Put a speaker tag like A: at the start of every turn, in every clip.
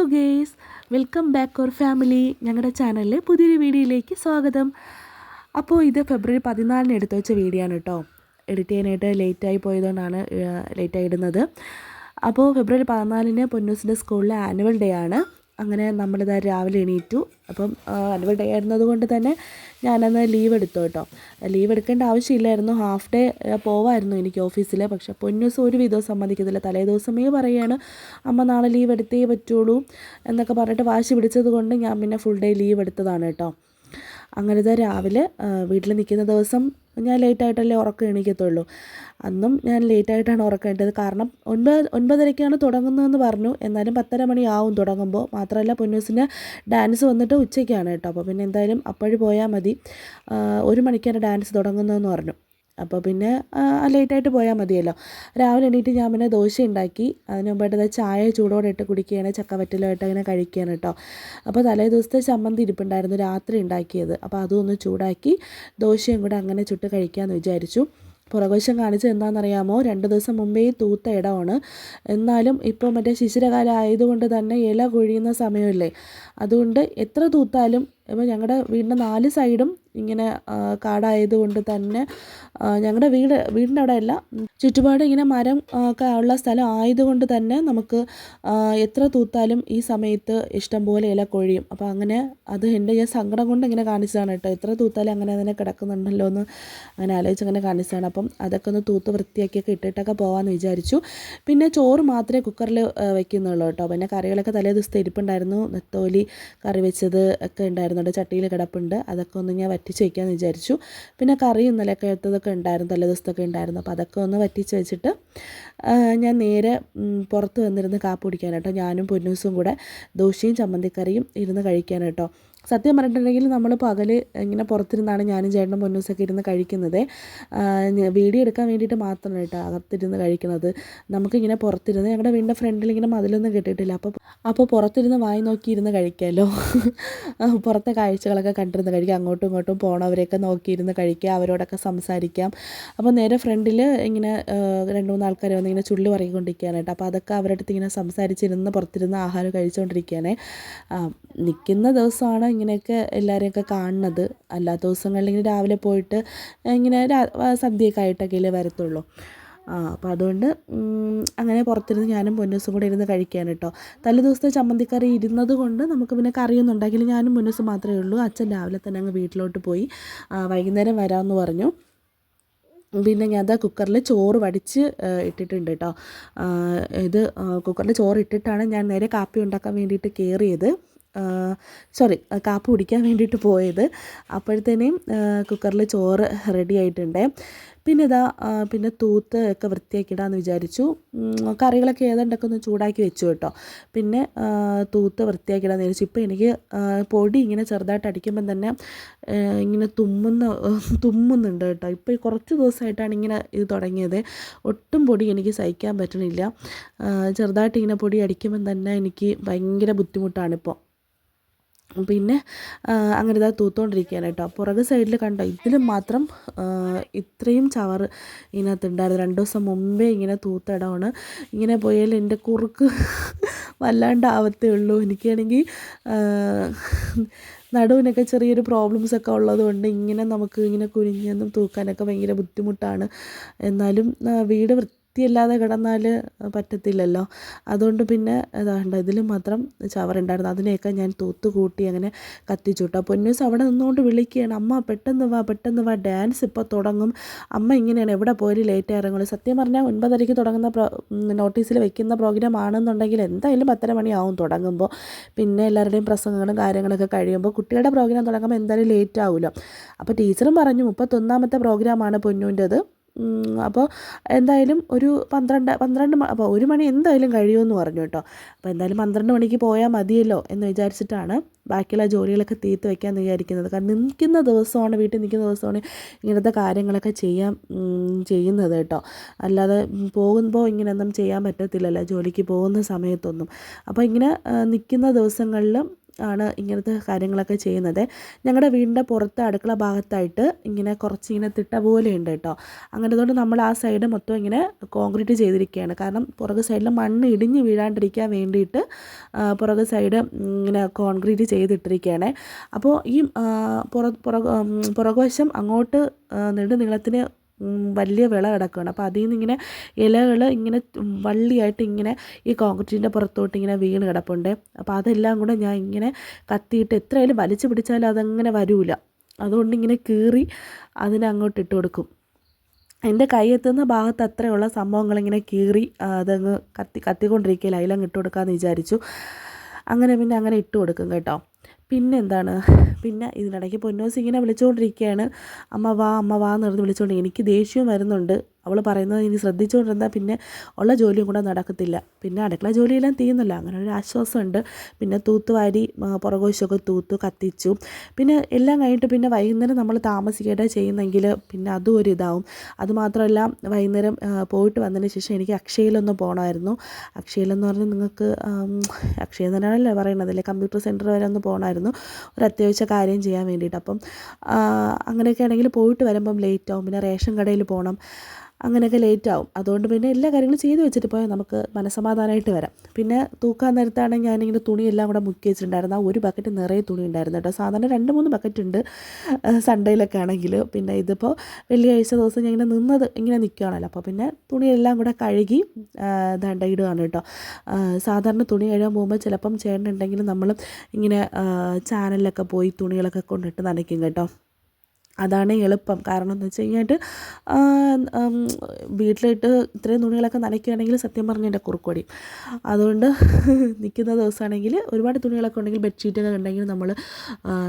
A: Hello guys, welcome back our family. ഞങ്ങളുടെ ചാനലിലെ പുതിയൊരു വീഡിയോയിലേക്ക് സ്വാഗതം. അപ്പോൾ ഇത് ഫെബ്രുവരി 14 എടുത്തു വെച്ച വീഡിയോ ആണ് കേട്ടോ. എഡിറ്റ് ചെയ്യാനായിട്ട് ലേറ്റായി പോയതുകൊണ്ടാണ് ലേറ്റായി ഇടുന്നത്. അപ്പോൾ ഫെബ്രുവരി 14 പൊന്നൂസിൻ്റെ സ്കൂളിലെ ആനുവൽ ഡേ ആണ്. അങ്ങനെ നമ്മളിത് രാവിലെ എണീറ്റു. അപ്പം ആനുവൽ ഡേ ആയിരുന്നത് കൊണ്ട് തന്നെ ഞാനന്ന് ലീവ് എടുത്തു കേട്ടോ. ലീവ് എടുക്കേണ്ട ആവശ്യമില്ലായിരുന്നു, ഹാഫ് ഡേ പോവായിരുന്നു എനിക്ക് ഓഫീസിൽ. പക്ഷേ പൊന്നൂസ് ഒരു വിധവും സമ്മതിക്കത്തില്ല. തലേ ദിവസമേ പറയുകയാണ് അമ്മ നാളെ ലീവ് എടുത്തേ പറ്റുള്ളൂ എന്നൊക്കെ പറഞ്ഞിട്ട് വാശി പിടിച്ചത് കൊണ്ട് ഞാൻ പിന്നെ ഫുൾ ഡേ ലീവ് എടുത്തതാണ് കേട്ടോ. അങ്ങനത്തെ രാവിലെ വീട്ടിൽ നിൽക്കുന്ന ദിവസം ഞാൻ ലേറ്റായിട്ടല്ലേ ഉറക്കം എണീക്കത്തുള്ളൂ. അന്നും ഞാൻ ലേറ്റായിട്ടാണ് ഉറക്കം എണീറ്റത്. കാരണം 9:30 തുടങ്ങുന്നതെന്ന് പറഞ്ഞു. എന്നാലും 10:30 മണിയാവും തുടങ്ങുമ്പോൾ. മാത്രമല്ല പൊന്നൂസിൻ്റെ ഡാൻസ് വന്നിട്ട് ഉച്ചയ്ക്കാണ് കേട്ടോ. അപ്പോൾ പിന്നെ എന്തായാലും അപ്പോഴും പോയാൽ മതി. 1 മണിക്കാണ് ഡാൻസ് തുടങ്ങുന്നതെന്ന് പറഞ്ഞു. അപ്പോൾ പിന്നെ ലേറ്റായിട്ട് പോയാൽ മതിയല്ലോ. രാവിലെ എണീറ്റ് ഞാൻ പിന്നെ ദോശ ഉണ്ടാക്കി. അതിന് മുമ്പായിട്ട് ചായ ചൂടോടെ ഇട്ട് കുടിക്കുകയാണ്, ചക്കവറ്റലുമായിട്ട് അങ്ങനെ കഴിക്കുകയാണ് കേട്ടോ. അപ്പോൾ തലേ ദിവസത്തെ ചമ്മന്തി ഇരിപ്പുണ്ടായിരുന്നു, രാത്രി ഉണ്ടാക്കിയത്. അപ്പോൾ അതൊന്ന് ചൂടാക്കി ദോശയും കൂടെ അങ്ങനെ ചുട്ട് കഴിക്കാമെന്ന് വിചാരിച്ചു. പുറകുവശം കാണിച്ചത് എന്താണെന്നറിയാമോ, 2 ദിവസം മുമ്പേ തൂത്ത ഇടമാണ്. എന്നാലും ഇപ്പോൾ മറ്റേ ശിശിരകാലം ആയതുകൊണ്ട് തന്നെ ഇല കൊഴിയുന്ന സമയമല്ലേ, അതുകൊണ്ട് എത്ര തൂത്താലും ഇപ്പോൾ ഞങ്ങളുടെ വീടിൻ്റെ 4 സൈഡും ഇങ്ങനെ കാടായതുകൊണ്ട് തന്നെ ഞങ്ങളുടെ വീടിൻ്റെ അവിടെ അല്ല, ചുറ്റുപാട് ഇങ്ങനെ മരം ഒക്കെ ഉള്ള സ്ഥലം ആയതുകൊണ്ട് തന്നെ നമുക്ക് എത്ര തൂത്താലും ഈ സമയത്ത് ഇഷ്ടം പോലെ ഇല കൊഴിയും. അപ്പോൾ അങ്ങനെ അത് ഞാൻ സങ്കടം കൊണ്ട് ഇങ്ങനെ കാണിച്ചതാണ് കേട്ടോ. എത്ര തൂത്താലും അങ്ങനെ അതിനെ കിടക്കുന്നുണ്ടല്ലോ എന്ന് അങ്ങനെ ആലോചിച്ച് അങ്ങനെ കാണിച്ചതാണ്. അപ്പം അതൊക്കെ ഒന്ന് തൂത്ത് വൃത്തിയാക്കിയൊക്കെ ഇട്ടിട്ടൊക്കെ പോകാമെന്ന് വിചാരിച്ചു. പിന്നെ ചോറ് മാത്രമേ കുക്കറിൽ വയ്ക്കുന്നുള്ളൂ കേട്ടോ. പിന്നെ കറികളൊക്കെ തലേ ദിവസത്തെ ഇരിപ്പുണ്ടായിരുന്നു. നെത്തോലി കറി വെച്ചത് ഒക്കെ ഉണ്ടായിരുന്നുണ്ട്, ചട്ടിയിൽ കിടപ്പുണ്ട്. അതൊക്കെ ഒന്ന് ഞാൻ വറ്റിച്ച് വയ്ക്കാമെന്ന് വിചാരിച്ചു. പിന്നെ കറി ഇന്നലെയൊക്കെ എടുത്തതൊക്കെ ഉണ്ടായിരുന്നു, തലേ ദിവസത്തൊക്കെ ഉണ്ടായിരുന്നു. അപ്പോൾ അതൊക്കെ ഒന്ന് വറ്റിച്ച് വെച്ചിട്ട് ഞാൻ നേരെ പുറത്ത് വന്നിരുന്ന് കാപ്പി കുടിക്കാൻ കേട്ടോ. ഞാനും പൊന്നൂസും കൂടെ ദോശയും ചമ്മന്തിക്കറിയും ഇരുന്ന് കഴിക്കാൻ കേട്ടോ. സത്യം പറഞ്ഞിട്ടുണ്ടെങ്കിൽ നമ്മൾ പകൽ ഇങ്ങനെ പുറത്തിരുന്നാണ് ഞാനും ചേട്ടനും പൊന്നൂസൊക്കെ ഇരുന്ന് കഴിക്കുന്നത്. വീഡിയോ എടുക്കാൻ വേണ്ടിയിട്ട് മാത്രമാണ് കേട്ടോ അകത്തിരുന്ന് കഴിക്കുന്നത്. നമുക്കിങ്ങനെ പുറത്തിരുന്ന് ഞങ്ങളുടെ വീടിൻ്റെ ഫ്രണ്ടിൽ ഇങ്ങനെ മതിലൊന്നും കെട്ടിയിട്ടില്ല. അപ്പോൾ പുറത്തിരുന്ന് വായി നോക്കി ഇരുന്ന് കഴിക്കാമല്ലോ. പുറത്തെ കാഴ്ചകളൊക്കെ കണ്ടിരുന്ന് കഴിക്കാം. അങ്ങോട്ടും ഇങ്ങോട്ടും പോണവരെയൊക്കെ നോക്കിയിരുന്ന് കഴിക്കുക, അവരോടൊക്കെ സംസാരിക്കാം. അപ്പോൾ നേരെ ഫ്രണ്ടിൽ ഇങ്ങനെ 2-3 ആൾക്കാർ വന്ന് ഇങ്ങനെ ചുള്ളി പറയിക്കൊണ്ടിരിക്കാനായിട്ട്. അപ്പോൾ അതൊക്കെ അവരുടെ അടുത്ത് ഇങ്ങനെ സംസാരിച്ചിരുന്ന് പുറത്തിരുന്ന് ആഹാരം കഴിച്ചുകൊണ്ടിരിക്കുകയാണ്. നിൽക്കുന്ന ദിവസമാണ് ഇങ്ങനെയൊക്കെ എല്ലാവരെയൊക്കെ കാണുന്നത്. അല്ലാത്ത ദിവസങ്ങളിൽ ഇങ്ങനെ രാവിലെ പോയിട്ട് ഇങ്ങനെ സദ്യയൊക്കെ ആയിട്ടൊക്കെയല്ലേ വരത്തുള്ളൂ. അപ്പോൾ അതുകൊണ്ട് അങ്ങനെ പുറത്തിരുന്ന് ഞാനും പൊന്നൂസും കൂടെ ഇരുന്ന് കഴിക്കാൻ കേട്ടോ. തലേ ദിവസത്തെ ചമ്മന്തിക്കറി ഇരുന്നത് കൊണ്ട് നമുക്ക് പിന്നെ കറിയൊന്നും ഉണ്ടാക്കില്ല. ഞാനും പൊന്നൂസും മാത്രമേ ഉള്ളൂ. അച്ഛൻ രാവിലെ തന്നെ അങ്ങ് വീട്ടിലോട്ട് പോയി, വൈകുന്നേരം വരാമെന്ന് പറഞ്ഞു. പിന്നെ ഞാൻ കുക്കറിൽ ചോറ് വടിച്ച് ഇട്ടിട്ടുണ്ട് കേട്ടോ. ഇത് കുക്കറിൽ ചോറ് ഇട്ടിട്ടാണ് ഞാൻ നേരെ കാപ്പി ഉണ്ടാക്കാൻ വേണ്ടിയിട്ട് കയറിയത്. കാപ്പി കുടിക്കാൻ വേണ്ടിയിട്ട് പോയത്. അപ്പോഴത്തേനും കുക്കറിൽ ചോറ് റെഡി ആയിട്ടുണ്ട്. പിന്നെ തൂത്ത് ഒക്കെ വൃത്തിയാക്കിയിടാമെന്ന് വിചാരിച്ചു. കറികളൊക്കെ ഏതാണ്ടൊക്കെ ഒന്ന് ചൂടാക്കി വെച്ചു കേട്ടോ. പിന്നെ തൂത്ത് വൃത്തിയാക്കിയിടാമെന്ന് വിചാരിച്ചു. ഇപ്പോൾ എനിക്ക് പൊടി ഇങ്ങനെ ചെറുതായിട്ട് അടിക്കുമ്പം തന്നെ ഇങ്ങനെ തുമ്മുന്നുണ്ട് കേട്ടോ. ഇപ്പോൾ കുറച്ച് ദിവസമായിട്ടാണ് ഇങ്ങനെ ഇത് തുടങ്ങിയത്. ഒട്ടും പൊടി എനിക്ക് സഹിക്കാൻ പറ്റണില്ല. ചെറുതായിട്ട് ഇങ്ങനെ പൊടി അടിക്കുമ്പം തന്നെ എനിക്ക് ഭയങ്കര ബുദ്ധിമുട്ടാണിപ്പോൾ. പിന്നെ അങ്ങനെ ഇതാ തൂത്തുകൊണ്ടിരിക്കുകയാണ് കേട്ടോ. പുറകു സൈഡിൽ കണ്ടോ, ഇതിലും മാത്രം ഇത്രയും ചവറ് ഇതിനകത്തുണ്ടായിരുന്നു. 2 ദിവസം മുമ്പേ ഇങ്ങനെ തൂത്തിടമാണ്. ഇങ്ങനെ പോയാൽ എൻ്റെ കുറുക്ക് വല്ലാണ്ടാവത്തേ ഉള്ളൂ. എനിക്കാണെങ്കിൽ നടുവിനൊക്കെ ചെറിയൊരു പ്രോബ്ലംസൊക്കെ ഉള്ളതുകൊണ്ട് ഇങ്ങനെ നമുക്ക് ഇങ്ങനെ കുനിഞ്ഞൊന്നും തൂക്കാനൊക്കെ ഭയങ്കര ബുദ്ധിമുട്ടാണ്. എന്നാലും വീട് വൃത്തിയല്ലാതെ കിടന്നാൽ പറ്റത്തില്ലല്ലോ. അതുകൊണ്ട് പിന്നെ ഇതാണ്ട് ഇതിലും മാത്രം ചവറുണ്ടായിരുന്നു. അതിനെയൊക്കെ ഞാൻ തൂത്ത് കൂട്ടി അങ്ങനെ കത്തിച്ചു കേട്ടോ. പൊന്നൂസ് അവിടെ നിന്നുകൊണ്ട് വിളിക്കുകയാണ്, അമ്മ പെട്ടെന്ന് വാ, ഡാൻസ് ഇപ്പോൾ തുടങ്ങും. അമ്മ ഇങ്ങനെയാണ്, എവിടെ പോയാലും ലേറ്റ് ഇറങ്ങുള്ളൂ. സത്യം പറഞ്ഞാൽ 9:30 തുടങ്ങുന്ന നോട്ടീസിൽ വെക്കുന്ന പ്രോഗ്രാം ആണെന്നുണ്ടെങ്കിൽ എന്തായാലും 10:30 മണിയാവും തുടങ്ങുമ്പോൾ. പിന്നെ എല്ലാവരുടെയും പ്രസംഗങ്ങളും കാര്യങ്ങളൊക്കെ കഴിയുമ്പോൾ കുട്ടികളുടെ പ്രോഗ്രാം തുടങ്ങുമ്പോൾ എന്തായാലും ലേറ്റ് ആവുമല്ലോ. അപ്പോൾ ടീച്ചറും പറഞ്ഞു 31ാമത്തെ പ്രോഗ്രാമാണ് പൊന്നൂൻ്റെത്. അപ്പോൾ എന്തായാലും ഒരു 12 അപ്പോൾ 1 മണി എന്തായാലും കഴിയുമെന്ന് പറഞ്ഞു കേട്ടോ. അപ്പോൾ എന്തായാലും 12 മണിക്ക് പോയാൽ മതിയല്ലോ എന്ന് വിചാരിച്ചിട്ടാണ് ബാക്കിയുള്ള ജോലികളൊക്കെ തീർത്ത് വയ്ക്കാമെന്ന് വിചാരിക്കുന്നത്. കാരണം വീട്ടിൽ നിൽക്കുന്ന ദിവസമാണ് ഇങ്ങനത്തെ കാര്യങ്ങളൊക്കെ ചെയ്യുന്നത് കേട്ടോ. അല്ലാതെ പോകുമ്പോൾ ഇങ്ങനെയൊന്നും ചെയ്യാൻ പറ്റത്തില്ലല്ലോ, ജോലിക്ക് പോകുന്ന സമയത്തൊന്നും. അപ്പോൾ ഇങ്ങനെ നിൽക്കുന്ന ദിവസങ്ങളിൽ ആണ് ഇങ്ങനത്തെ കാര്യങ്ങളൊക്കെ ചെയ്യുന്നത്. ഞങ്ങളുടെ വീടിൻ്റെ പുറത്ത് അടുക്കള ഭാഗത്തായിട്ട് ഇങ്ങനെ കുറച്ചിങ്ങനെ തിട്ട പോലെ ഉണ്ട് കേട്ടോ. അങ്ങനെ അതുകൊണ്ട് നമ്മൾ ആ സൈഡ് മൊത്തം ഇങ്ങനെ കോൺക്രീറ്റ് ചെയ്തിരിക്കുകയാണ്. കാരണം പുറകു സൈഡിൽ മണ്ണ് ഇടിഞ്ഞ് വീഴാണ്ടിരിക്കാൻ വേണ്ടിയിട്ട് പുറകു സൈഡ് ഇങ്ങനെ കോൺക്രീറ്റ് ചെയ്തിട്ടിരിക്കുകയാണ്. അപ്പോൾ ഈ പുറകുവശം അങ്ങോട്ട് നീളത്തിന് വലിയ വിള കിടക്കുകയാണ്. അപ്പോൾ അതിൽ നിന്ന് ഇങ്ങനെ ഇലകൾ ഇങ്ങനെ വള്ളിയായിട്ട് ഇങ്ങനെ ഈ കോൺക്രീറ്റിൻ്റെ പുറത്തോട്ട് ഇങ്ങനെ വീണ് കിടപ്പുണ്ട്. അപ്പോൾ അതെല്ലാം കൂടെ ഞാൻ ഇങ്ങനെ കത്തിയിട്ട് എത്രയായാലും വലിച്ചു പിടിച്ചാലും അതങ്ങനെ വരില്ല. അതുകൊണ്ട് ഇങ്ങനെ കീറി അതിനെ അങ്ങോട്ട് ഇട്ട് കൊടുക്കും. എൻ്റെ കൈ എത്തുന്ന ഭാഗത്ത് അത്രയുള്ള സംഭവങ്ങളിങ്ങനെ കീറി അതങ്ങ് കത്തിക്കൊണ്ടിരിക്കുകയില്ല, അതിലങ്ങ് ഇട്ട് കൊടുക്കാമെന്ന് വിചാരിച്ചു. അങ്ങനെ ഇട്ട് കൊടുക്കും കേട്ടോ. പിന്നെ എന്താണ്, പിന്നെ ഇതിനിടയ്ക്ക് പൊന്നൂസ് ഇങ്ങനെ വിളിച്ചുകൊണ്ടിരിക്കുകയാണ്, അമ്മ വാ എന്ന് പറഞ്ഞ് വിളിച്ചുകൊണ്ട്. എനിക്ക് ദേഷ്യവും വരുന്നുണ്ട്. അവൾ പറയുന്നത് ഇനി ശ്രദ്ധിച്ചുകൊണ്ടിരുന്നാൽ പിന്നെ ഉള്ള ജോലിയും കൂടെ നടക്കത്തില്ല. പിന്നെ അടുക്കള ജോലിയെല്ലാം തീരുന്നല്ലോ, അങ്ങനെ ഒരു ആശ്വാസമുണ്ട്. പിന്നെ തൂത്തുവാരി പുറകുവശമൊക്കെ തൂത്തു കത്തിച്ചു. പിന്നെ എല്ലാം കഴിഞ്ഞിട്ട് പിന്നെ വൈകുന്നേരം നമ്മൾ താമസിക്കേണ്ട ചെയ്യുന്നെങ്കിൽ പിന്നെ അതും ഒരു ഇതാവും. അതുമാത്രമല്ല വൈകുന്നേരം പോയിട്ട് വന്നതിന് ശേഷം എനിക്ക് അക്ഷയയിലൊന്ന് പോകണമായിരുന്നു. അക്ഷയയിലെന്ന് പറഞ്ഞാൽ നിങ്ങൾക്ക് അക്ഷയ തന്നെയാണല്ലേ പറയണതല്ലേ, കമ്പ്യൂട്ടർ സെൻറ്റർ വരെ ഒന്ന് പോകണമായിരുന്നു ഒരു അത്യാവശ്യ കാര്യം ചെയ്യാൻ വേണ്ടിയിട്ട്. അപ്പം അങ്ങനെയൊക്കെ ആണെങ്കിൽ പോയിട്ട് വരുമ്പം ലേറ്റ് ആവും. പിന്നെ റേഷൻ കടയിൽ പോകണം, അങ്ങനെയൊക്കെ ലേറ്റാവും. അതുകൊണ്ട് പിന്നെ എല്ലാ കാര്യങ്ങളും ചെയ്ത് വെച്ചിട്ട് പോയാൽ നമുക്ക് മനസ്സമാധാനമായിട്ട് വരാം. പിന്നെ തൂക്കാൻ നേരത്താണെങ്കിൽ ഞാനിങ്ങനെ തുണിയെല്ലാം കൂടെ മുക്കി വെച്ചിട്ടുണ്ടായിരുന്നു. ആ ഒരു ബക്കറ്റ് നിറയെ തുണി ഉണ്ടായിരുന്നു കേട്ടോ. സാധാരണ 2-3 ബക്കറ്റ് ഉണ്ട് സൺഡേയിലൊക്കെ ആണെങ്കിൽ. പിന്നെ ഇതിപ്പോൾ വെള്ളിയാഴ്ച ദിവസം ഞാൻ ഇങ്ങനെ നിൽക്കുകയാണല്ലോ. അപ്പോൾ പിന്നെ തുണിയെല്ലാം കൂടെ കഴുകി ഇടുകയാണ് കേട്ടോ. സാധാരണ തുണി കഴുകാൻ പോകുമ്പോൾ ചിലപ്പം ചേട്ടനുണ്ടെങ്കിൽ നമ്മൾ ഇങ്ങനെ ചാനലിലൊക്കെ പോയി തുണികളൊക്കെ കൊണ്ടിട്ട് നനയ്ക്കും കേട്ടോ. അതാണ് എളുപ്പം. കാരണം എന്ന് വെച്ച് കഴിഞ്ഞിട്ട് വീട്ടിലിട്ട് ഇത്രയും തുണികളൊക്കെ നനയ്ക്കുകയാണെങ്കിൽ സത്യം പറഞ്ഞാൽ എൻ്റെ കുറുക്കൊടി. അതുകൊണ്ട് നിൽക്കുന്ന ദിവസമാണെങ്കിൽ ഒരുപാട് തുണികളൊക്കെ ഉണ്ടെങ്കിൽ ബെഡ്ഷീറ്റൊക്കെ ഉണ്ടെങ്കിൽ നമ്മൾ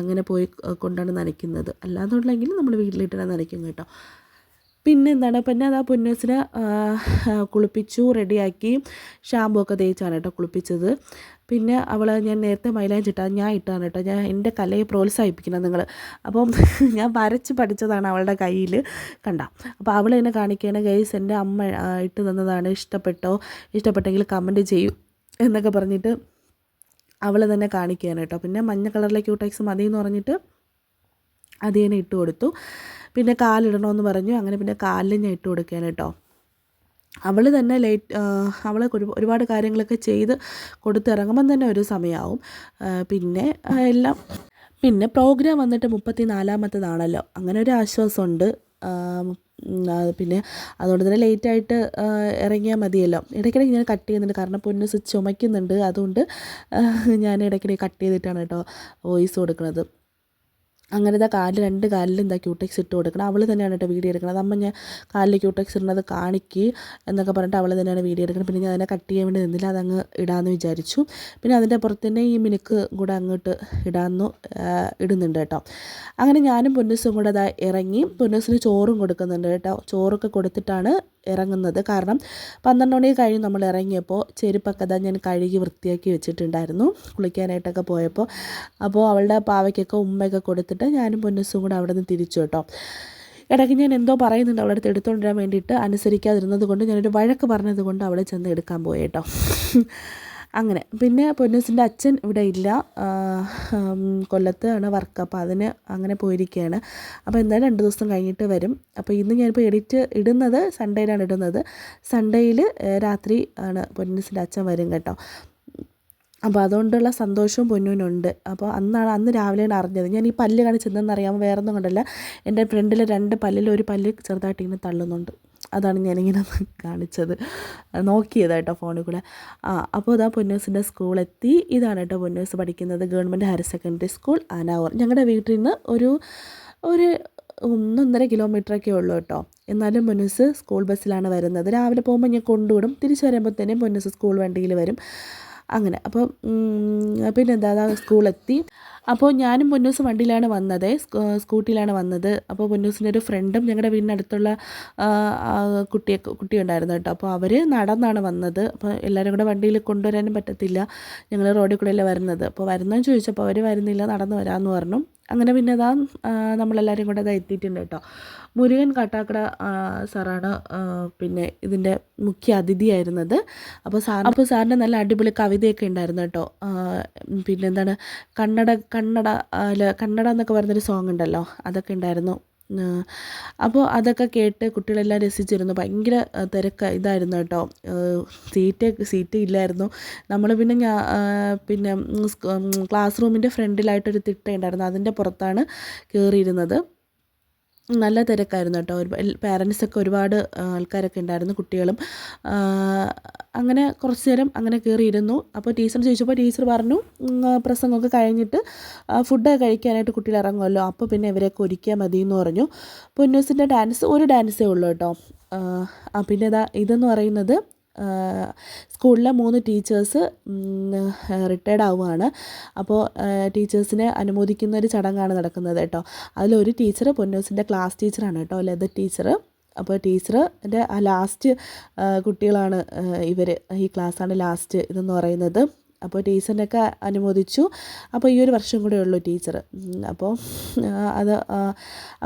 A: അങ്ങനെ പോയി കൊണ്ടാണ് നനയ്ക്കുന്നത്. അല്ലാന്നുണ്ടെങ്കിൽ നമ്മൾ വീട്ടിലിട്ട് നനയ്ക്കും കേട്ടോ. പിന്നെ എന്താണ്, പിന്നെ അതാ പൊന്നൂസിനെ കുളിപ്പിച്ചു, റെഡിയാക്കി, ഷാമ്പൂ ഒക്കെ തേച്ചാണ് കേട്ടോ കുളിപ്പിച്ചത്. പിന്നെ ഞാൻ നേരത്തെ മൈലാഞ്ചി ഞാൻ ഇട്ടാണ് കേട്ടോ. ഞാൻ എൻ്റെ കലയെ പ്രോത്സാഹിപ്പിക്കണം നിങ്ങൾ. അപ്പം ഞാൻ വരച്ച് പഠിച്ചതാണ് അവളുടെ കയ്യിൽ, കണ്ട. അപ്പോൾ അവൾ എന്നെ കാണിക്കുകയാണ്, ഗൈസ് എൻ്റെ അമ്മ ഇട്ട് തന്നതാണ്, ഇഷ്ടപ്പെട്ടെങ്കിൽ കമൻറ്റ് ചെയ്യൂ എന്നൊക്കെ പറഞ്ഞിട്ട് അവൾ തന്നെ കാണിക്കുകയാണ് കേട്ടോ. പിന്നെ മഞ്ഞ കളറിലെ ക്യൂടെക്സ് മതി എന്ന് പറഞ്ഞിട്ട് അത് തന്നെ ഇട്ട് കൊടുത്തു. പിന്നെ കാലിടണമെന്ന് പറഞ്ഞു. അങ്ങനെ പിന്നെ കാലിൽ ഞാൻ ഇട്ട് കൊടുക്കുകയാണ് കേട്ടോ. അവൾ തന്നെ അവളെ ഒരുപാട് കാര്യങ്ങളൊക്കെ ചെയ്ത് കൊടുത്തിറങ്ങുമ്പം തന്നെ ഒരു സമയമാവും. പിന്നെ പ്രോഗ്രാം വന്നിട്ട് 34-ാമത്തേതാണല്ലോ, അങ്ങനെ ഒരു ആശ്വാസമുണ്ട്. പിന്നെ അതുകൊണ്ട് തന്നെ ലേറ്റായിട്ട് ഇറങ്ങിയാൽ മതിയല്ലോ. ഇടയ്ക്കിടയ്ക്ക് ഞാൻ കട്ട് ചെയ്യുന്നുണ്ട്, കാരണം പൊന്നൂസ് ചുമയ്ക്കുന്നുണ്ട്. അതുകൊണ്ട് ഞാൻ ഇടയ്ക്കിടയ്ക്ക് കട്ട് ചെയ്തിട്ടാണ് കേട്ടോ വോയിസ് കൊടുക്കുന്നത്. അങ്ങനെ രണ്ട് കാലിലും ക്യൂടെക്സ് ഇട്ട് കൊടുക്കണം. അവൾ തന്നെയാണ് കേട്ടോ വീഡിയോ എടുക്കുന്നത്. അമ്മ ഞാൻ കാലിൽ ക്യൂടെക്സ് ഇടുന്നത് കാണിക്ക് എന്നൊക്കെ പറഞ്ഞിട്ട് അവൾ തന്നെയാണ് വീഡിയോ എടുക്കുന്നത്. പിന്നെ ഞാൻ അതിനെ കട്ട് ചെയ്യാൻ വേണ്ടി നിന്നില്ല, അതങ്ങ് ഇടാമെന്ന് വിചാരിച്ചു. പിന്നെ അതിൻ്റെ പുറത്ത് തന്നെ ഈ മിനുക്ക് കൂടെ അങ്ങോട്ട് ഇടുന്നുണ്ട് കേട്ടോ. അങ്ങനെ ഞാനും പൊന്നൂസും കൂടെ ഇറങ്ങി. പൊന്നൂസിന് ചോറും കൊടുക്കുന്നുണ്ട് കേട്ടോ. ചോറൊക്കെ കൊടുത്തിട്ടാണ് ഇറങ്ങുന്നത്. കാരണം 12 മണി കഴിഞ്ഞ് നമ്മൾ ഇറങ്ങിയപ്പോൾ ചെരുപ്പൊക്കെ ഞാൻ കഴുകി വൃത്തിയാക്കി വെച്ചിട്ടുണ്ടായിരുന്നു കുളിക്കാനായിട്ടൊക്കെ പോയപ്പോൾ. അപ്പോൾ അവളുടെ പാവയ്ക്കൊക്കെ ഉമ്മയൊക്കെ കൊടുത്തിട്ട് ഞാനും പൊന്നൂസും കൂടെ അവിടെ നിന്ന് തിരിച്ചു കേട്ടോ. ഇടയ്ക്ക് ഞാൻ എന്തോ പറയുന്നുണ്ട് അവളുടെ അടുത്ത് എടുത്തുകൊണ്ടിരാൻ വേണ്ടിയിട്ട്, അനുസരിക്കാതിരുന്നത് കൊണ്ട് ഞാനൊരു വഴക്ക് പറഞ്ഞത് കൊണ്ട് അവളെ ചെന്ന് എടുക്കാൻ പോയി കേട്ടോ. അങ്ങനെ പിന്നെ പൊന്നൂസിൻ്റെ അച്ഛൻ ഇവിടെ ഇല്ല, കൊല്ലത്താണ് വർക്ക്. അപ്പോൾ അതിന് അങ്ങനെ പോയിരിക്കുകയാണ്. അപ്പോൾ എന്തായാലും 2 ദിവസം കഴിഞ്ഞിട്ട് വരും. അപ്പോൾ ഇന്ന് ഞാനിപ്പോൾ ഇടുന്നത് സൺഡേയിലാണ് ഇടുന്നത്. സൺഡേയിൽ രാത്രി ആണ് പൊന്നൂസിൻ്റെ അച്ഛൻ വരും കേട്ടോ. അപ്പോൾ അതുകൊണ്ടുള്ള സന്തോഷവും പൊന്നൂനുണ്ട്. അപ്പോൾ അന്ന് രാവിലെയാണ് അറിഞ്ഞത്. ഞാൻ ഈ പല്ല് കാണിച്ചെന്തെന്നറിയാമോ, വേറെ ഒന്നും കണ്ടല്ല, എൻ്റെ ഫ്രണ്ടിലെ 2 പല്ലിൽ ഒരു പല്ല് ചെറുതായിട്ട് ഇങ്ങനെ തള്ളുന്നുണ്ട്. അതാണ് ഞാനിങ്ങനെ കാണിച്ചത്, നോക്കിയത് കേട്ടോ ഫോണിൽ കൂടെ. അപ്പോൾ ഇതാ പൊന്നൂസിൻ്റെ സ്കൂളെത്തി. ഇതാണ് കേട്ടോ പൊന്നൂസ് പഠിക്കുന്നത്, government higher secondary school Anavoor. ഞങ്ങളുടെ വീട്ടിൽ നിന്ന് ഒരു 1.5 കിലോമീറ്ററൊക്കെ ഉള്ളൂ കേട്ടോ. എന്നാലും പൊന്നൂസ് സ്കൂൾ ബസ്സിലാണ് വരുന്നത്. രാവിലെ പോകുമ്പോൾ ഞാൻ കൊണ്ടുവിടും, തിരിച്ച് വരുമ്പോഴത്തേനും പൊന്നൂസ് സ്കൂൾ വണ്ടിയിൽ വരും. അങ്ങനെ അപ്പോൾ പിന്നെ സ്കൂളെത്തി. അപ്പോൾ ഞാനും പൊന്നൂസും വണ്ടിയിലാണ് വന്നത്, സ്കൂട്ടിയിലാണ് വന്നത്. അപ്പോൾ പൊന്നൂസിൻ്റെ ഒരു ഫ്രണ്ടും ഞങ്ങളുടെ വീടിനടുത്തുള്ള കുട്ടി ഉണ്ടായിരുന്നു കേട്ടോ. അപ്പോൾ അവർ നടന്നാണ് വന്നത്. അപ്പോൾ എല്ലാവരും കൂടെ വണ്ടിയിൽ കൊണ്ടുവരാനും പറ്റത്തില്ല, ഞങ്ങൾ റോഡിൽ കൂടെയല്ലേ വരുന്നത്. അപ്പോൾ വരുന്നതെന്ന് ചോദിച്ചപ്പോൾ അവർ വരുന്നില്ല, നടന്ന് വരാമെന്ന് പറഞ്ഞു. അങ്ങനെ പിന്നെ ഇതാ നമ്മളെല്ലാവരും കൂടെ അതാ എത്തിയിട്ടുണ്ട് കേട്ടോ. മുരുകൻ കാട്ടാക്കട സാറാണ് പിന്നെ ഇതിൻ്റെ മുഖ്യ അതിഥിയായിരുന്നത്. അപ്പോൾ സാറിൻ്റെ നല്ല അടിപൊളി കവിതയൊക്കെ ഉണ്ടായിരുന്നു കേട്ടോ. പിന്നെന്താണ് കന്നഡ എന്നൊക്കെ പറഞ്ഞൊരു സോങ് ഉണ്ടല്ലോ, അതൊക്കെ ഉണ്ടായിരുന്നു. അപ്പോൾ അതൊക്കെ കേട്ട് കുട്ടികളെല്ലാം രസിച്ചിരുന്നു. ഭയങ്കര ഇതായിരുന്നു കേട്ടോ. സീറ്റ് ഇല്ലായിരുന്നു. നമ്മൾ പിന്നെ ക്ലാസ് റൂമിൻ്റെ ഫ്രണ്ടിലായിട്ടൊരു തിട്ടയുണ്ടായിരുന്നു, അതിൻ്റെ പുറത്താണ് കയറിയിരുന്നത്. നല്ല തിരക്കായിരുന്നു കേട്ടോ. പാരൻസൊക്കെ ഒരുപാട് ആൾക്കാരൊക്കെ ഉണ്ടായിരുന്നു, കുട്ടികളും. അങ്ങനെ കുറച്ച് നേരം അങ്ങനെ കയറിയിരുന്നു. അപ്പോൾ ടീച്ചർ ചോദിച്ചപ്പോൾ ടീച്ചർ പറഞ്ഞു പ്രസംഗമൊക്കെ കഴിഞ്ഞിട്ട് ഫുഡൊക്കെ കഴിക്കാനായിട്ട് കുട്ടികൾ ഇറങ്ങുമല്ലോ, അപ്പോൾ പിന്നെ ഇവരെയൊക്കെ ഒരുക്കിയാൽ മതി എന്ന് പറഞ്ഞു. പൊന്നൂസിൻ്റെ ഒരു ഡാൻസേ ഉള്ളൂ കേട്ടോ. പിന്നെ ഇതെന്ന് പറയുന്നത് സ്കൂളിലെ 3 ടീച്ചേഴ്സ് റിട്ടയർഡ് ആവുകയാണ്. അപ്പോൾ ടീച്ചേഴ്സിനെ അനുമോദിക്കുന്ന ഒരു ചടങ്ങാണ് നടക്കുന്നത് കേട്ടോ. അതിലൊരു ടീച്ചർ പൊന്നൂസിൻ്റെ ക്ലാസ് ടീച്ചറാണ് കേട്ടോ, ലത ടീച്ചർ. അപ്പോൾ ടീച്ചറിൻ്റെ ലാസ്റ്റ് കുട്ടികളാണ് ഇവർ. ഈ ക്ലാസ്സാണ് ലാസ്റ്റ് ഇതെന്ന് പറയുന്നത്. അപ്പോൾ ടീച്ചറിനൊക്കെ അനുമോദിച്ചു. അപ്പോൾ ഈ ഒരു വർഷം കൂടെ ഉള്ളൂ ടീച്ചർ. അപ്പോൾ അത്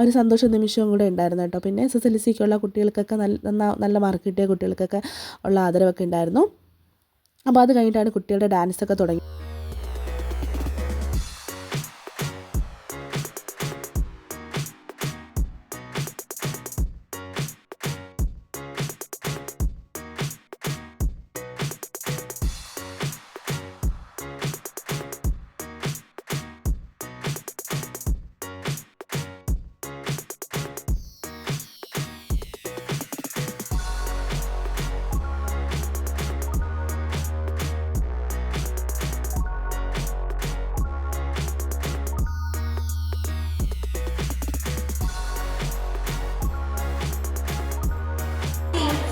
A: ഒരു സന്തോഷ നിമിഷവും കൂടെ ഉണ്ടായിരുന്നു കേട്ടോ. പിന്നെ SSLCക്കുള്ള കുട്ടികൾക്കൊക്കെ നല്ല മാർക്ക് കിട്ടിയ കുട്ടികൾക്കൊക്കെ ഉള്ള ആദരവൊക്കെ ഉണ്ടായിരുന്നു. അപ്പോൾ അത് കഴിഞ്ഞിട്ടാണ് കുട്ടികളുടെ ഡാൻസൊക്കെ തുടങ്ങി.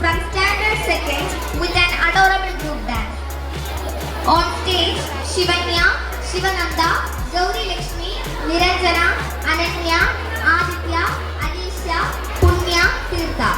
B: From standard second with an adorable group dance. On stage, Shivanya, Shivananda, Gauri Lakshmi, Niranjana, Ananya, Aditya, Anisha, Punya, Tirtha.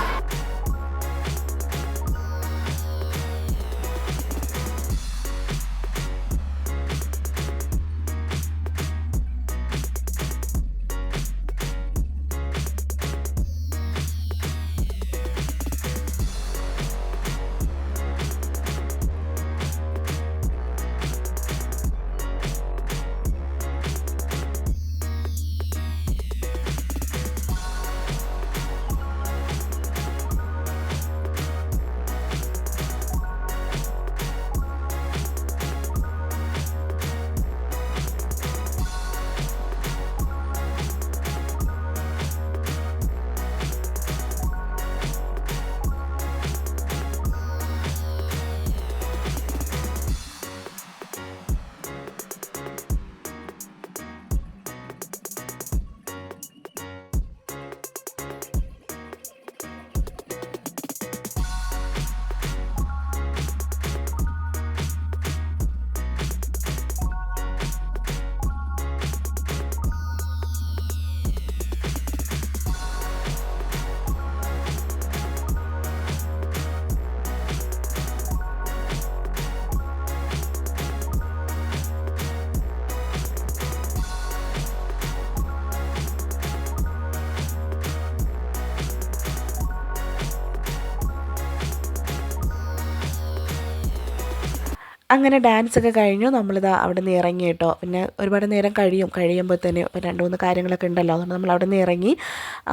A: അങ്ങനെ ഡാൻസൊക്കെ കഴിഞ്ഞു. നമ്മളിതാ അവിടെ നിന്ന് ഇറങ്ങി കേട്ടോ. പിന്നെ ഒരുപാട് നേരം കഴിയുമ്പോൾ തന്നെ 2-3 കാര്യങ്ങളൊക്കെ ഉണ്ടല്ലോ, അതുകൊണ്ട് നമ്മൾ അവിടെ നിന്ന് ഇറങ്ങി.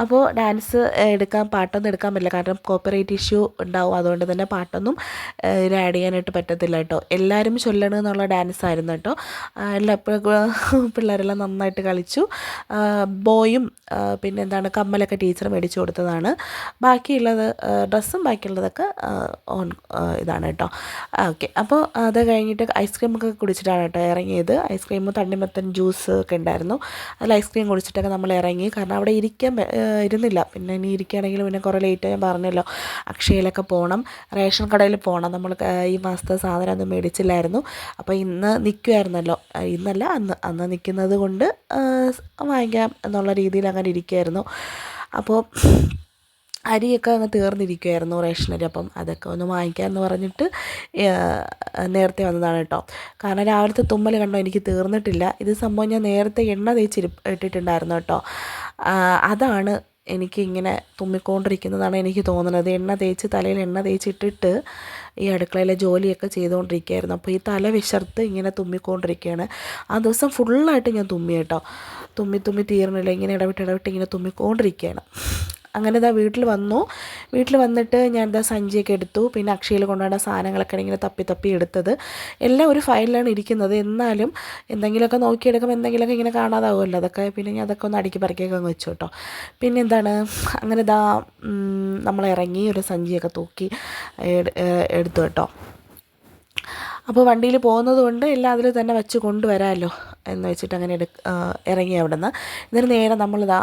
A: അപ്പോൾ ഡാൻസ് പാട്ടൊന്നും എടുക്കാൻ പറ്റില്ല, കാരണം കോപ്പിറൈറ്റ് ഇഷ്യൂ ഉണ്ടാവും. അതുകൊണ്ട് തന്നെ പാട്ടൊന്നും ഇതിൽ ആഡ് ചെയ്യാനായിട്ട് പറ്റത്തില്ല കേട്ടോ. എല്ലാവരും ചൊല്ലണം എന്നുള്ള ഡാൻസായിരുന്നു കേട്ടോ. പിള്ളേരെല്ലാം നന്നായിട്ട് കളിച്ചു. ബോയും പിന്നെ കമ്മലൊക്കെ ടീച്ചർ മേടിച്ചു കൊടുത്തതാണ്. ബാക്കിയുള്ളത് ഡ്രസ്സും ബാക്കിയുള്ളതൊക്കെ ഇതാണ് കേട്ടോ. ഓക്കെ, അപ്പോൾ അത് കഴിഞ്ഞിട്ട് ഐസ്ക്രീമൊക്കെ കുടിച്ചിട്ടാണ് കേട്ടോ ഇറങ്ങിയത്. ഐസ്ക്രീം, തണ്ണിമത്തൻ ജ്യൂസ് ഒക്കെ ഉണ്ടായിരുന്നു. അതിൽ ഐസ്ക്രീം കുടിച്ചിട്ടൊക്കെ നമ്മൾ ഇറങ്ങി. കാരണം അവിടെ ഇരുന്നില്ല. പിന്നെ ഇനി ഇരിക്കുകയാണെങ്കിൽ പിന്നെ കുറേ ലേറ്റ് ഞാൻ പറഞ്ഞല്ലോ, അക്ഷയയിലൊക്കെ പോകണം, റേഷൻ കടയിൽ പോകണം. നമ്മൾ ഈ മാസത്തെ സാധനമൊന്നും മേടിച്ചില്ലായിരുന്നു. അപ്പോൾ ഇന്ന് നിൽക്കുമായിരുന്നല്ലോ, ഇന്നല്ല അന്ന് നിൽക്കുന്നത് കൊണ്ട് വാങ്ങിക്കാം എന്നുള്ള രീതിയിൽ അങ്ങനെ ഇരിക്കുമായിരുന്നു. അപ്പോൾ അരിയൊക്കെ അങ്ങ് തീർന്നിരിക്കുമായിരുന്നു റേഷൻ അരി. അപ്പം അതൊക്കെ ഒന്ന് വാങ്ങിക്കാമെന്ന് പറഞ്ഞിട്ട് നേരത്തെ വന്നതാണ് കേട്ടോ. കാരണം രാവിലത്തെ തുമ്മൽ കണ്ടോ എനിക്ക് തീർന്നിട്ടില്ല. ഇത് സംഭവം ഞാൻ നേരത്തെ എണ്ണ തേച്ച് ഇട്ടിട്ടുണ്ടായിരുന്നു കേട്ടോ. അതാണ് എനിക്ക് ഇങ്ങനെ തുമ്മിക്കൊണ്ടിരിക്കുന്നതാണ് എനിക്ക് തോന്നുന്നത്. തലയിൽ എണ്ണ തേച്ചിട്ടിട്ട് ഈ അടുക്കളയിലെ ജോലിയൊക്കെ ചെയ്തുകൊണ്ടിരിക്കുകയായിരുന്നു. അപ്പോൾ ഈ തല വിശർത്ത് ഇങ്ങനെ തുമ്മിക്കൊണ്ടിരിക്കുകയാണ്. ആ ദിവസം ഫുള്ളായിട്ട് ഞാൻ തുമ്മി കേട്ടോ. തുമ്മി തീർന്നില്ല. ഇങ്ങനെ ഇടവിട്ട് ഇങ്ങനെ തുമ്മിക്കൊണ്ടിരിക്കുകയാണ്. അങ്ങനെ ഇതാ വീട്ടിൽ വന്നിട്ട് ഞാൻ സഞ്ചിയൊക്കെ എടുത്തു. പിന്നെ അക്ഷയയിൽ കൊണ്ടുപോകേണ്ട സാധനങ്ങളൊക്കെ ഇങ്ങനെ തപ്പി എടുത്തത്. എല്ലാം ഒരു ഫയലിലാണ് ഇരിക്കുന്നത്. എന്നാലും എന്തെങ്കിലുമൊക്കെ നോക്കിയെടുക്കുമ്പോൾ എന്തെങ്കിലുമൊക്കെ ഇങ്ങനെ കാണാതാവുമല്ലോ. പിന്നെ ഞാൻ അതൊക്കെ ഒന്ന് അടുക്കി പറക്കിയൊക്കെ അങ്ങ് വെച്ചു കേട്ടോ. പിന്നെ എന്താണ്, അങ്ങനെ നമ്മളിറങ്ങി ഒരു സഞ്ചിയൊക്കെ തൂക്കി എടുത്തു കേട്ടോ. അപ്പോൾ വണ്ടിയിൽ പോകുന്നത് കൊണ്ട് എല്ലാം അതിൽ തന്നെ വെച്ച് കൊണ്ടുവരാമല്ലോ എന്ന് വെച്ചിട്ട് അങ്ങനെ ഇറങ്ങി അവിടെ നിന്ന്. എന്നിട്ട് നേരെ നമ്മളിതാ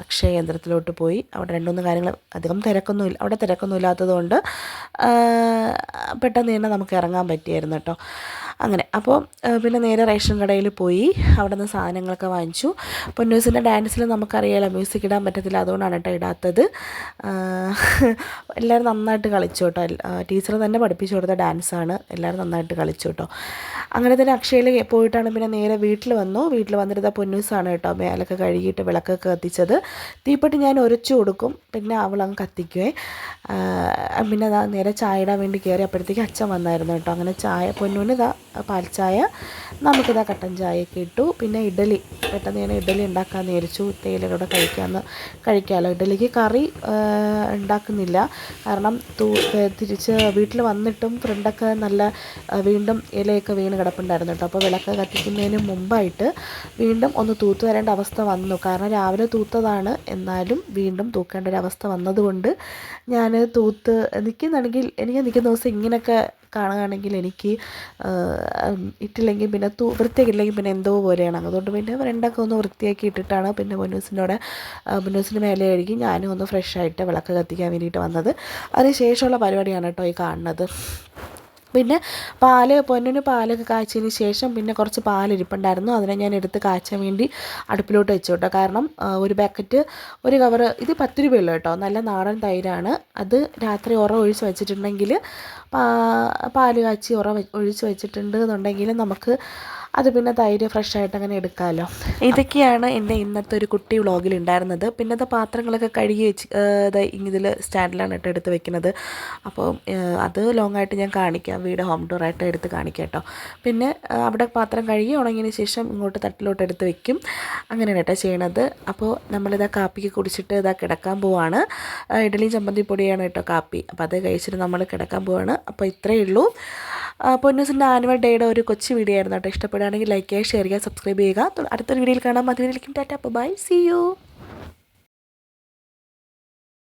A: അക്ഷയ കേന്ദ്രത്തിലോട്ട് പോയി. അവിടെ 2-3 കാര്യങ്ങൾ, അധികം തിരക്കൊന്നും ഇല്ലാത്തത് കൊണ്ട് പെട്ടെന്ന് തന്നെ നമുക്ക് ഇറങ്ങാൻ പറ്റിയായിരുന്നു കേട്ടോ. അങ്ങനെ അപ്പോൾ പിന്നെ നേരെ റേഷൻ കടയിൽ പോയി അവിടെ നിന്ന് സാധനങ്ങളൊക്കെ വാങ്ങിച്ചു. പൊന്നൂസിൻ്റെ ഡാൻസിൽ നമുക്കറിയാമല്ലോ മ്യൂസിക് ഇടാൻ പറ്റത്തില്ല, അതുകൊണ്ടാണ് കേട്ടോ ഇടാത്തത്. എല്ലാവരും നന്നായിട്ട് കളിച്ചു കേട്ടോ. ടീച്ചർ തന്നെ പഠിപ്പിച്ചു കൊടുത്ത ഡാൻസാണ്. എല്ലാവരും നന്നായിട്ട് കളിച്ചു കേട്ടോ. അങ്ങനെ തന്നെ അക്ഷയയിൽ പോയിട്ടാണ് പിന്നെ നേരെ വീട്ടിൽ വന്നിരുന്ന പൊന്നൂസാണ് കേട്ടോ മേലൊക്കെ കഴുകിയിട്ട് വിളക്കൊക്കെ കത്തിച്ചത്. തീപ്പെട്ടി ഞാൻ ഉരച്ചു കൊടുക്കും, പിന്നെ അവളങ്ങ് കത്തിക്കുവേ. പിന്നെ നേരെ ചായ ഇടാൻ വേണ്ടി കയറി. അപ്പോഴത്തേക്ക് അച്ഛൻ വന്നായിരുന്നു കേട്ടോ. അങ്ങനെ പൊന്നൂന് പാൽ ചായ, നമുക്കിതാ കട്ടൻ ചായയൊക്കെ ഇട്ടു. പിന്നെ ഇഡലി, പെട്ടെന്ന് ഞാൻ ഇഡലി ഉണ്ടാക്കാമെന്ന് വിചാരിച്ചു. തേയിലയോടെ കഴിക്കാമല്ലോ. ഇഡലിക്ക് കറി ഉണ്ടാക്കുന്നില്ല, കാരണം തിരിച്ച് വീട്ടിൽ വന്നിട്ടും ഫ്രണ്ടൊക്കെ നല്ല വീണ്ടും ഇലയൊക്കെ വീണ് കിടപ്പുണ്ടായിരുന്നു കേട്ടോ. അപ്പോൾ വിളക്ക് കത്തിക്കുന്നതിന് മുമ്പായിട്ട് വീണ്ടും ഒന്ന് തൂത്ത് വരേണ്ട അവസ്ഥ വന്നു. കാരണം രാവിലെ തൂത്തതാണ്, എന്നാലും വീണ്ടും തൂക്കേണ്ട ഒരു അവസ്ഥ വന്നതുകൊണ്ട് ഞാൻ നിൽക്കുന്നുണ്ടെങ്കിൽ എനിക്ക് നിൽക്കുന്ന ദിവസം ഇങ്ങനെയൊക്കെ കാണുകയാണെങ്കിൽ എനിക്ക് ഇട്ടില്ലെങ്കിൽ പിന്നെ വൃത്തിയാക്കിയില്ലെങ്കിൽ പിന്നെ എന്തോ പോലെയാണ്. അതുകൊണ്ട് പിന്നെ ഫ്രണ്ടൊക്കെ ഒന്ന് വൃത്തിയാക്കി ഇട്ടിട്ടാണ് പിന്നെ പൊന്നൂസിൻ്റെ മേലെ കഴുകി ഞാനും ഒന്ന് ഫ്രഷായിട്ട് വിളക്ക് കത്തിക്കാൻ വേണ്ടിയിട്ട് വന്നത്. അതിന് ശേഷമുള്ള പരിപാടിയാണ് കേട്ടോ ഈ കാണുന്നത്. പിന്നെ പൊന്നിന് പാലൊക്കെ കാച്ചിയതിന് ശേഷം പിന്നെ കുറച്ച് പാലിരിപ്പുണ്ടായിരുന്നു. അതിനെ ഞാൻ എടുത്ത് കാച്ചാൻ വേണ്ടി അടുപ്പിലോട്ട് വെച്ചു കേട്ടോ. കാരണം ഒരു പാക്കറ്റ്, ഒരു കവറ്, ഇത് 10 രൂപയുള്ളൂ കേട്ടോ. നല്ല നാടൻ തൈരാണ്. അത് രാത്രി ഒഴിച്ച് വെച്ചിട്ടുണ്ടെങ്കിൽ, പാല് കാച്ചി ഒഴിച്ച് വെച്ചിട്ടുണ്ട് എന്നുണ്ടെങ്കിൽ നമുക്ക് അത് പിന്നെ തൈര് ഫ്രഷായിട്ട് അങ്ങനെ എടുക്കാമല്ലോ. ഇതൊക്കെയാണ് എൻ്റെ ഇന്നത്തെ ഒരു കുട്ടി വ്ളോഗിൽ ഉണ്ടായിരുന്നത്. പിന്നെ പാത്രങ്ങളൊക്കെ കഴുകി വെച്ച് ഇതിൽ സ്റ്റാൻഡിലാണ് കേട്ടോ എടുത്ത് വെക്കുന്നത്. അപ്പോൾ അത് ലോങ്ങായിട്ട് ഞാൻ കാണിക്കാം, വീട് ഹോം ടൂറായിട്ട് എടുത്ത് കാണിക്കാം കേട്ടോ. പിന്നെ അവിടെ പാത്രം കഴുകി ഉണങ്ങിയതിന് ശേഷം ഇങ്ങോട്ട് തട്ടിലോട്ട് എടുത്ത് വെക്കും. അങ്ങനെയാണ് കേട്ടോ ചെയ്യണത്. അപ്പോൾ നമ്മളിതാ കാപ്പിക്ക് കുടിച്ചിട്ട് കിടക്കാൻ പോവാണ്. ഇഡ്ഡലി ചമ്മന്തി പൊടിയാണ് കേട്ടോ കാപ്പി. അപ്പോൾ അത് കഴിച്ചിട്ട് നമ്മൾ കിടക്കാൻ പോവാണ്. അപ്പോൾ ഇത്രയേ ഉള്ളൂ. പൊന്നൂസിൻ്റെ ആനുവൽ ഡേയുടെ ഒരു കൊച്ചു വീഡിയോ ആയിരുന്നു കേട്ടോ. ഇഷ്ടപ്പെടുകയാണെങ്കിൽ ലൈക്ക് ചെയ്യുക, ഷെയർ ചെയ്യുക, സബ്സ്ക്രൈബ് ചെയ്യുക. അടുത്തൊരു വീഡിയോയിൽ കാണാം. അത് വീഡിയോയിലേക്കും ടാറ്റ, ബൈ, സീ യു.